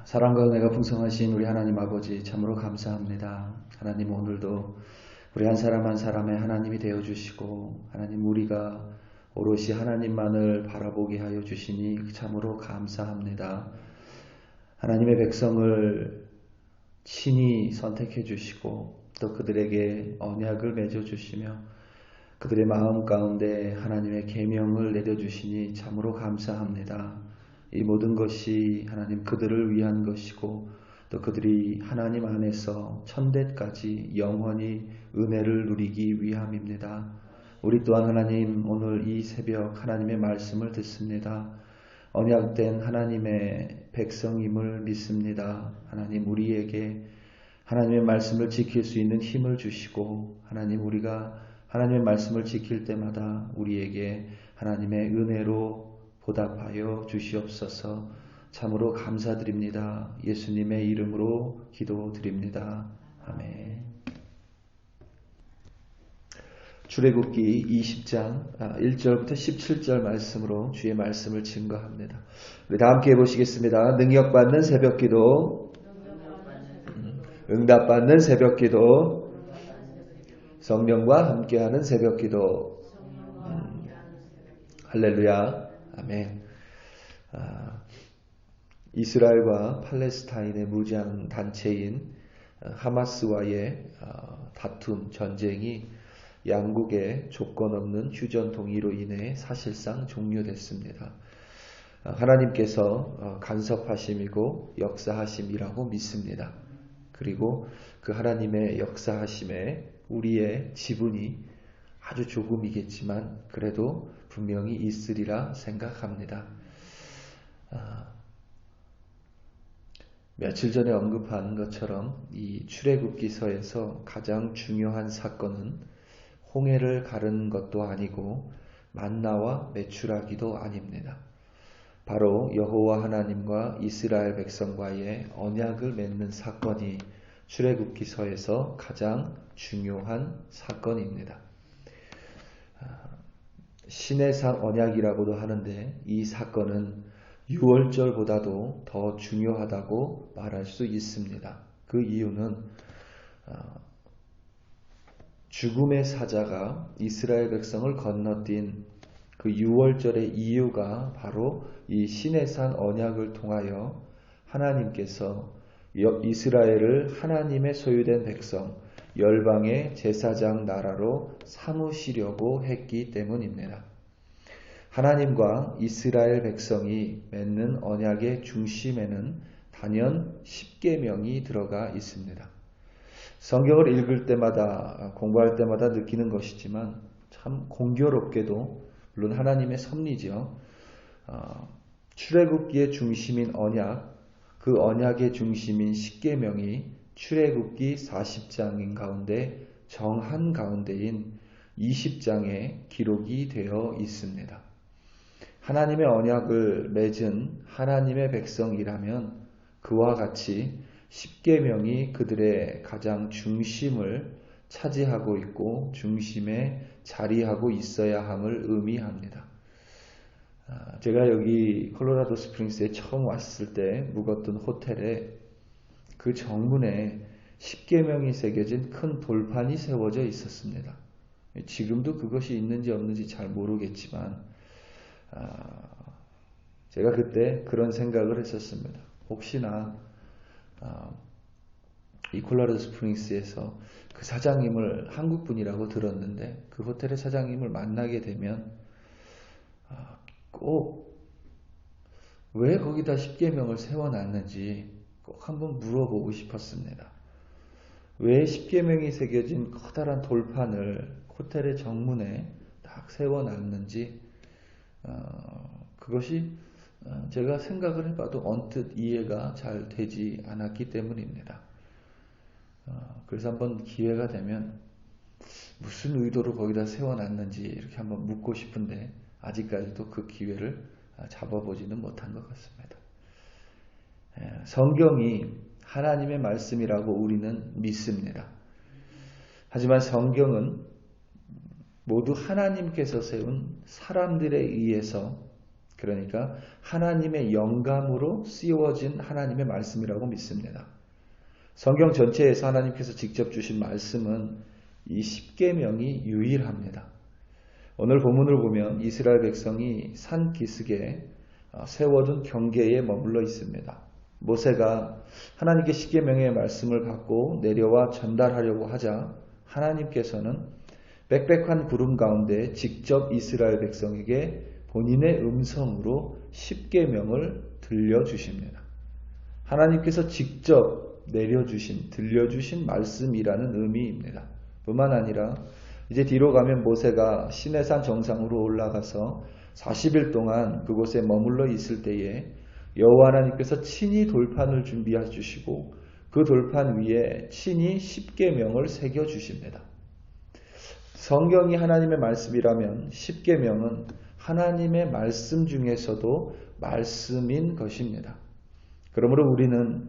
사랑과 은혜가 풍성하신 우리 하나님 아버지 참으로 감사합니다. 하나님 오늘도 우리 한 사람 한 사람의 하나님이 되어주시고 하나님 우리가 오롯이 하나님만을 바라보게 하여 주시니 참으로 감사합니다. 하나님의 백성을 친히 선택해 주시고 또 그들에게 언약을 맺어 주시며 그들의 마음 가운데 하나님의 계명을 내려주시니 참으로 감사합니다. 이 모든 것이 하나님 그들을 위한 것이고 또 그들이 하나님 안에서 천대까지 영원히 은혜를 누리기 위함입니다. 우리 또한 하나님 오늘 이 새벽 하나님의 말씀을 듣습니다. 언약된 하나님의 백성임을 믿습니다. 하나님 우리에게 하나님의 말씀을 지킬 수 있는 힘을 주시고 하나님 우리가 하나님의 말씀을 지킬 때마다 우리에게 하나님의 은혜로 보답하여 주시옵소서. 참으로 감사드립니다. 예수님의 이름으로 기도드립니다. 아멘. 출애굽기 20장 1절부터 17절 말씀으로 주의 말씀을 증거합니다. 우리 다 함께 해보시겠습니다. 능력받는 새벽기도, 응답받는 새벽기도, 성령과 함께하는 새벽기도. 할렐루야. 아멘. 이스라엘과 팔레스타인의 무장 단체인 하마스와의 다툼, 전쟁이 양국의 조건 없는 휴전 동의로 인해 사실상 종료됐습니다. 하나님께서 간섭하심이고 역사하심이라고 믿습니다. 그리고 그 하나님의 역사하심에 우리의 지분이 아주 조금이겠지만 그래도 분명히 있으리라 생각합니다. 며칠 전에 언급한 것처럼 이 출애굽기서에서 가장 중요한 사건은 홍해를 가른 것도 아니고 만나와 메추라기도 아닙니다. 바로 여호와 하나님과 이스라엘 백성과의 언약을 맺는 사건이 출애굽기서에서 가장 중요한 사건입니다. 시내산 언약이라고도 하는데 이 사건은 유월절보다도 더 중요하다고 말할 수 있습니다. 그 이유는 죽음의 사자가 이스라엘 백성을 건너뛴 그 유월절의 이유가 바로 이 시내산 언약을 통하여 하나님께서 이스라엘을 하나님의 소유된 백성, 열방의 제사장 나라로 삼으시려고 했기 때문입니다. 하나님과 이스라엘 백성이 맺는 언약의 중심에는 단연 십계명이 들어가 있습니다. 성경을 읽을 때마다 공부할 때마다 느끼는 것이지만 참 공교롭게도 물론 하나님의 섭리죠. 출애굽기의 중심인 언약, 그 언약의 중심인 십계명이 출애굽기 40장인 가운데 정한 가운데인 20장에 기록이 되어 있습니다. 하나님의 언약을 맺은 하나님의 백성이라면 그와 같이 십계명이 그들의 가장 중심을 차지하고 있고 중심에 자리하고 있어야 함을 의미합니다. 제가 여기 콜로라도 스프링스에 처음 왔을 때 묵었던 호텔에 그 정문에 십계명이 새겨진 큰 돌판이 세워져 있었습니다. 지금도 그것이 있는지 없는지 잘 모르겠지만 제가 그때 그런 생각을 했었습니다. 혹시나 이 콜로라도 스프링스에서 그 사장님을 한국분이라고 들었는데 그 호텔의 사장님을 만나게 되면 꼭 왜 거기다 십계명을 세워놨는지 꼭 한번 물어보고 싶었습니다. 왜 십계명이 새겨진 커다란 돌판을 호텔의 정문에 딱 세워놨는지 그것이 제가 생각을 해봐도 언뜻 이해가 잘 되지 않았기 때문입니다. 그래서 한번 기회가 되면 무슨 의도로 거기다 세워놨는지 이렇게 한번 묻고 싶은데 아직까지도 그 기회를 잡아보지는 못한 것 같습니다. 성경이 하나님의 말씀이라고 우리는 믿습니다. 하지만 성경은 모두 하나님께서 세운 사람들에 의해서 그러니까 하나님의 영감으로 씌워진 하나님의 말씀이라고 믿습니다. 성경 전체에서 하나님께서 직접 주신 말씀은 이 십계명이 유일합니다. 오늘 본문을 보면 이스라엘 백성이 산 기슭에 세워둔 경계에 머물러 있습니다. 모세가 하나님께 십계명의 말씀을 받고 내려와 전달하려고 하자 하나님께서는 빽빽한 구름 가운데 직접 이스라엘 백성에게 본인의 음성으로 십계명을 들려주십니다. 하나님께서 직접 들려주신 말씀이라는 의미입니다. 뿐만 아니라 이제 뒤로 가면 모세가 시내산 정상으로 올라가서 40일 동안 그곳에 머물러 있을 때에 여호와 하나님께서 친히 돌판을 준비해 주시고 그 돌판 위에 친히 십계명을 새겨 주십니다. 성경이 하나님의 말씀이라면 십계명은 하나님의 말씀 중에서도 말씀인 것입니다. 그러므로 우리는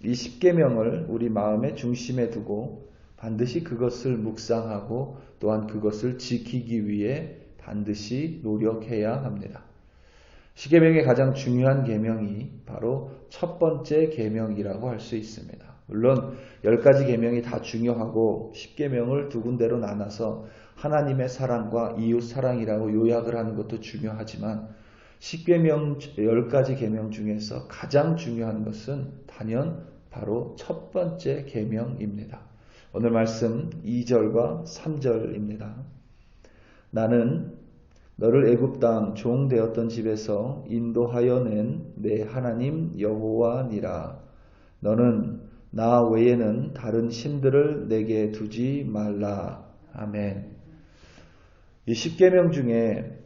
이 십계명을 우리 마음의 중심에 두고 반드시 그것을 묵상하고 또한 그것을 지키기 위해 반드시 노력해야 합니다. 십계명의 가장 중요한 계명이 바로 첫 번째 계명이라고 할 수 있습니다. 물론 10가지 계명이 다 중요하고 십계명을 두 군데로 나눠서 하나님의 사랑과 이웃 사랑이라고 요약을 하는 것도 중요하지만 십계명 10가지 계명 중에서 가장 중요한 것은 단연 바로 첫 번째 계명입니다. 오늘 말씀 2절과 3절입니다. 나는 너를 애굽 땅 종 되었던 집에서 인도하여 낸 내 하나님 여호와니라. 너는 나 외에는 다른 신들을 내게 두지 말라. 아멘. 이 십계명 중에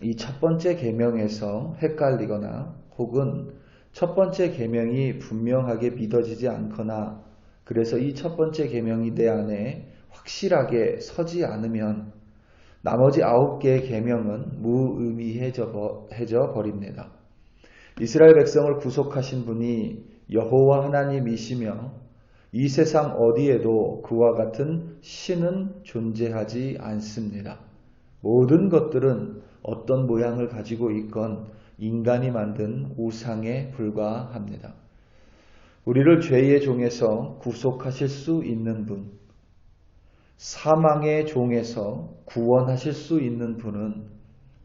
이 첫 번째 계명에서 헷갈리거나 혹은 첫 번째 계명이 분명하게 믿어지지 않거나 그래서 이 첫 번째 계명이 내 안에 확실하게 서지 않으면 나머지 9개의 계명은 무의미해져 버립니다. 이스라엘 백성을 구속하신 분이 여호와 하나님이시며 이 세상 어디에도 그와 같은 신은 존재하지 않습니다. 모든 것들은 어떤 모양을 가지고 있건 인간이 만든 우상에 불과합니다. 우리를 죄의 종에서 구속하실 수 있는 분, 사망의 종에서 구원하실 수 있는 분은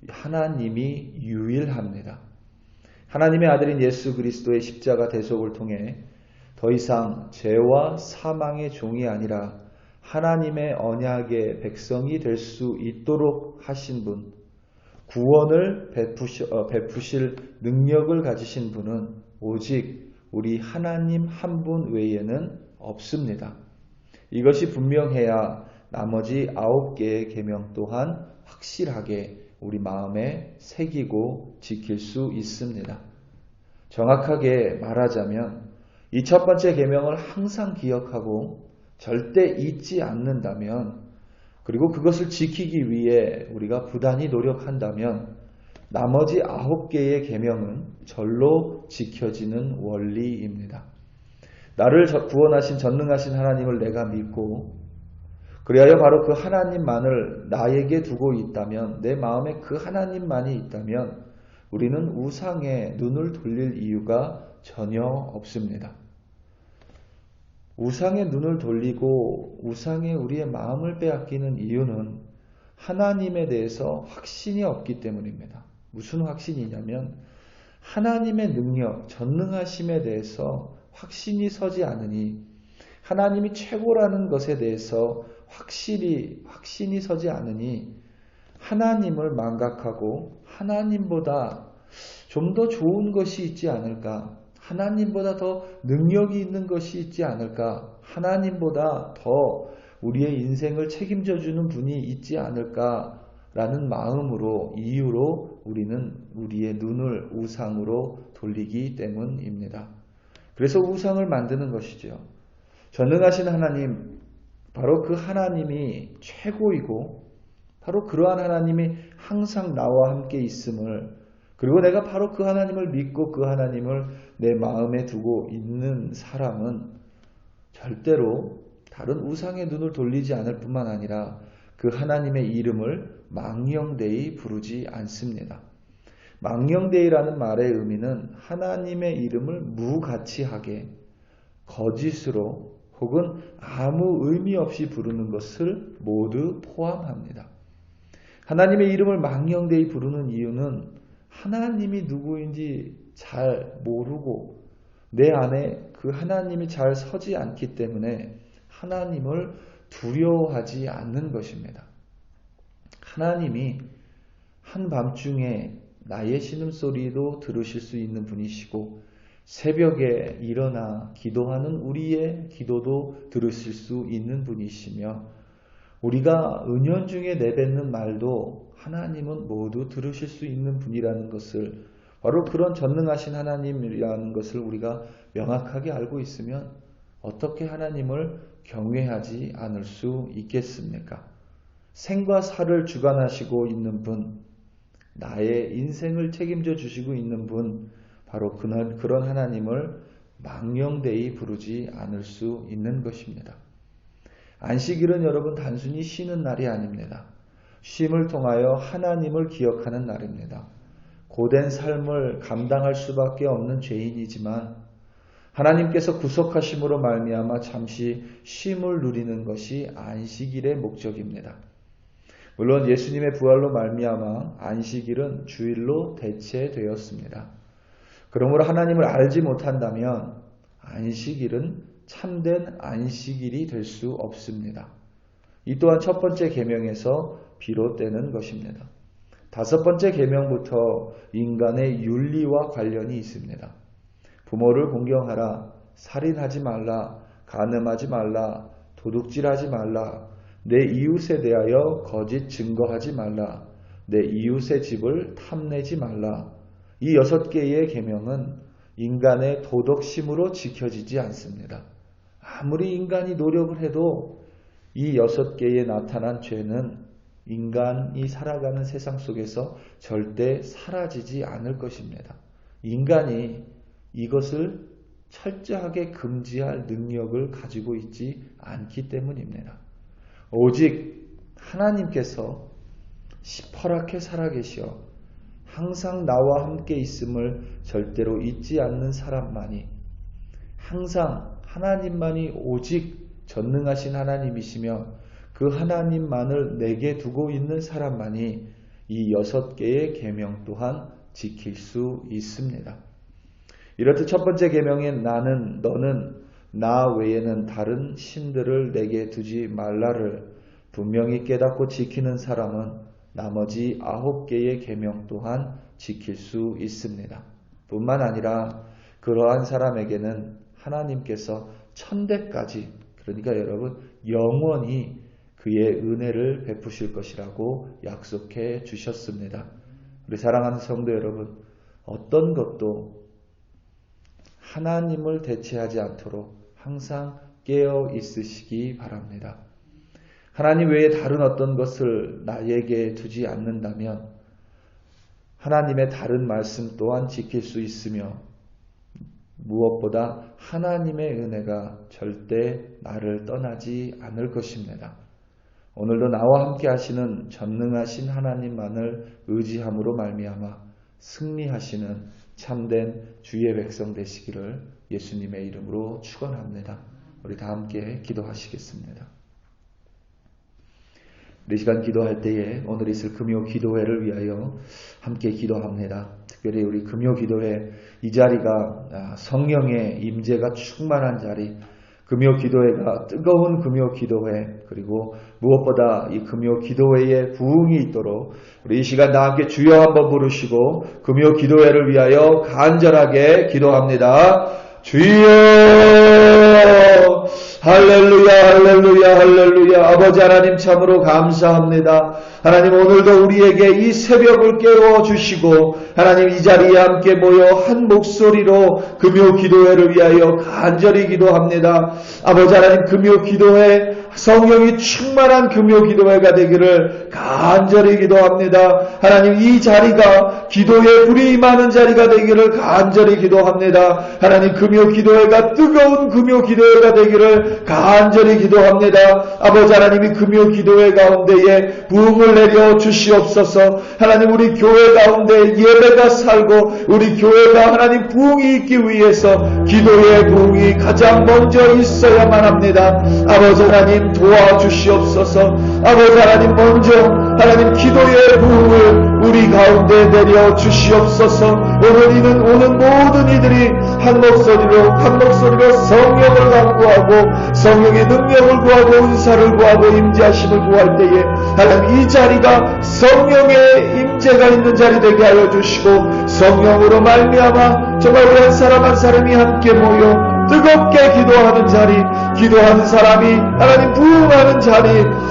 하나님이 유일합니다. 하나님의 아들인 예수 그리스도의 십자가 대속을 통해 더 이상 죄와 사망의 종이 아니라 하나님의 언약의 백성이 될 수 있도록 하신 분, 구원을 베푸실 능력을 가지신 분은 오직 우리 하나님 한 분 외에는 없습니다. 이것이 분명해야 나머지 9개의 계명 또한 확실하게 우리 마음에 새기고 지킬 수 있습니다. 정확하게 말하자면 이 첫 번째 계명을 항상 기억하고 절대 잊지 않는다면 그리고 그것을 지키기 위해 우리가 부단히 노력한다면 나머지 9개의 계명은 절로 지켜지는 원리입니다. 나를 구원하신 전능하신 하나님을 내가 믿고 그리하여 바로 그 하나님만을 나에게 두고 있다면 내 마음에 그 하나님만이 있다면 우리는 우상에 눈을 돌릴 이유가 전혀 없습니다. 우상에 눈을 돌리고 우상에 우리의 마음을 빼앗기는 이유는 하나님에 대해서 확신이 없기 때문입니다. 무슨 확신이냐면 하나님의 능력, 전능하심에 대해서 확신이 서지 않으니 하나님이 최고라는 것에 대해서 확신이 서지 않으니 하나님을 망각하고 하나님보다 좀 더 좋은 것이 있지 않을까? 하나님보다 더 능력이 있는 것이 있지 않을까? 하나님보다 더 우리의 인생을 책임져 주는 분이 있지 않을까라는 마음으로 이유로 우리는 우리의 눈을 우상으로 돌리기 때문입니다. 그래서 우상을 만드는 것이죠. 전능하신 하나님, 바로 그 하나님이 최고이고 바로 그러한 하나님이 항상 나와 함께 있음을 그리고 내가 바로 그 하나님을 믿고 그 하나님을 내 마음에 두고 있는 사람은 절대로 다른 우상의 눈을 돌리지 않을 뿐만 아니라 그 하나님의 이름을 망령되이 부르지 않습니다. 망령되이라는 말의 의미는 하나님의 이름을 무가치하게, 거짓으로 혹은 아무 의미 없이 부르는 것을 모두 포함합니다. 하나님의 이름을 망령되이 부르는 이유는 하나님이 누구인지 잘 모르고 내 안에 그 하나님이 잘 서지 않기 때문에 하나님을 두려워하지 않는 것입니다. 하나님이 한밤중에 나의 신음소리도 들으실 수 있는 분이시고 새벽에 일어나 기도하는 우리의 기도도 들으실 수 있는 분이시며 우리가 은연중에 내뱉는 말도 하나님은 모두 들으실 수 있는 분이라는 것을 바로 그런 전능하신 하나님이라는 것을 우리가 명확하게 알고 있으면 어떻게 하나님을 경외하지 않을 수 있겠습니까? 생과 사를 주관하시고 있는 분, 나의 인생을 책임져 주시고 있는 분, 바로 그런 하나님을 망령되이 부르지 않을 수 있는 것입니다. 안식일은 여러분 단순히 쉬는 날이 아닙니다. 쉼을 통하여 하나님을 기억하는 날입니다. 고된 삶을 감당할 수밖에 없는 죄인이지만 하나님께서 구속하심으로 말미암아 잠시 쉼을 누리는 것이 안식일의 목적입니다. 물론 예수님의 부활로 말미암아 안식일은 주일로 대체되었습니다. 그러므로 하나님을 알지 못한다면 안식일은 참된 안식일이 될 수 없습니다. 이 또한 첫 번째 계명에서 비롯되는 것입니다. 다섯 번째 계명부터 인간의 윤리와 관련이 있습니다. 부모를 공경하라, 살인하지 말라, 간음하지 말라, 도둑질하지 말라, 내 이웃에 대하여 거짓 증거하지 말라, 내 이웃의 집을 탐내지 말라. 이 6개의 계명은 인간의 도덕심으로 지켜지지 않습니다. 아무리 인간이 노력을 해도 이 6개에 나타난 죄는 인간이 살아가는 세상 속에서 절대 사라지지 않을 것입니다. 인간이 이것을 철저하게 금지할 능력을 가지고 있지 않기 때문입니다. 오직 하나님께서 시퍼렇게 살아계시어 항상 나와 함께 있음을 절대로 잊지 않는 사람만이, 항상 하나님만이 오직 전능하신 하나님이시며 그 하나님만을 내게 두고 있는 사람만이 이 6개의 계명 또한 지킬 수 있습니다. 이렇듯 첫 번째 계명인 너는 나 외에는 다른 신들을 내게 두지 말라를 분명히 깨닫고 지키는 사람은 나머지 9개의 계명 또한 지킬 수 있습니다. 뿐만 아니라 그러한 사람에게는 하나님께서 천대까지, 그러니까 여러분 영원히 그의 은혜를 베푸실 것이라고 약속해 주셨습니다. 우리 사랑하는 성도 여러분, 어떤 것도 하나님을 대체하지 않도록 항상 깨어 있으시기 바랍니다. 하나님 외에 다른 어떤 것을 나에게 두지 않는다면 하나님의 다른 말씀 또한 지킬 수 있으며 무엇보다 하나님의 은혜가 절대 나를 떠나지 않을 것입니다. 오늘도 나와 함께 하시는 전능하신 하나님만을 의지함으로 말미암아 승리하시는 참된 주의 백성 되시기를 예수님의 이름으로 축원합니다. 우리 다 함께 기도하시겠습니다. 우리 시간 기도할 때에 오늘 있을 금요 기도회를 위하여 함께 기도합니다. 특별히 우리 금요 기도회 이 자리가 성령의 임재가 충만한 자리, 금요 기도회가 뜨거운 금요 기도회, 그리고 무엇보다 이 금요 기도회에 부흥이 있도록 우리 이 시간 다 함께 주여 한번 부르시고 금요 기도회를 위하여 간절하게 기도합니다. 주여, 할렐루야, 할렐루야, 할렐루야. 아버지 하나님 참으로 감사합니다. 하나님 오늘도 우리에게 이 새벽을 깨워주시고 하나님 이 자리에 함께 모여 한 목소리로 금요 기도회를 위하여 간절히 기도합니다. 아버지 하나님 금요 기도회 성령이 충만한 금요 기도회가 되기를 간절히 기도합니다. 하나님, 이 자리가 기도의 불이 임하는 자리가 되기를 간절히 기도합니다. 하나님, 금요 기도회가 뜨거운 금요 기도회가 되기를 간절히 기도합니다. 아버지 하나님이 금요 기도회 가운데에 부흥을 내려 주시옵소서. 하나님, 우리 교회 가운데 예배가 살고 우리 교회가 하나님 부흥이 있기 위해서 기도의 부흥이 가장 먼저 있어야만 합니다. 아버지 하나님, 도와주시옵소서. 아버지 하나님, 먼저 하나님 기도의 부흥을 우리 가운데 내려 주시옵소서. 오는 모든 이들이 한 목소리로 성령을 간구하고 성령의 능력을 구하고 은사를 구하고 임재하심을 구할 때에 하나님, 이 자리가 성령의 임재가 있는 자리 되게 하여 주시고 성령으로 말미암아 정말 우리 한 사람 한 사람이 함께 모여 뜨겁게 기도하는 자리, 기도하는 사람이 하나님 부흥하는 자리,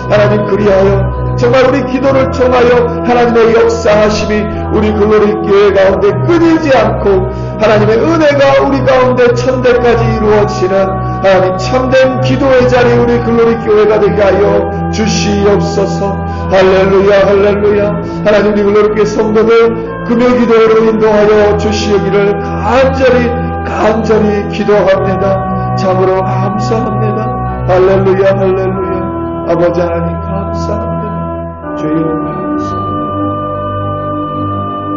하나님 그리하여 정말 우리 기도를 통하여 하나님의 역사하심이 우리 글로리 교회 가운데 끊이지 않고 하나님의 은혜가 우리 가운데 천대까지 이루어지는 하나님 참된 기도의 자리 우리 글로리 교회가 되게 하여 주시옵소서. 할렐루야, 할렐루야. 하나님, 우리 글로리 교회 성도들 금요 기도로 인도하여 주시기를 간절히 기도합니다. 참으로 감사합니다. 할렐루야, 할렐루야. 아버지 하나님 감사합니다. 주여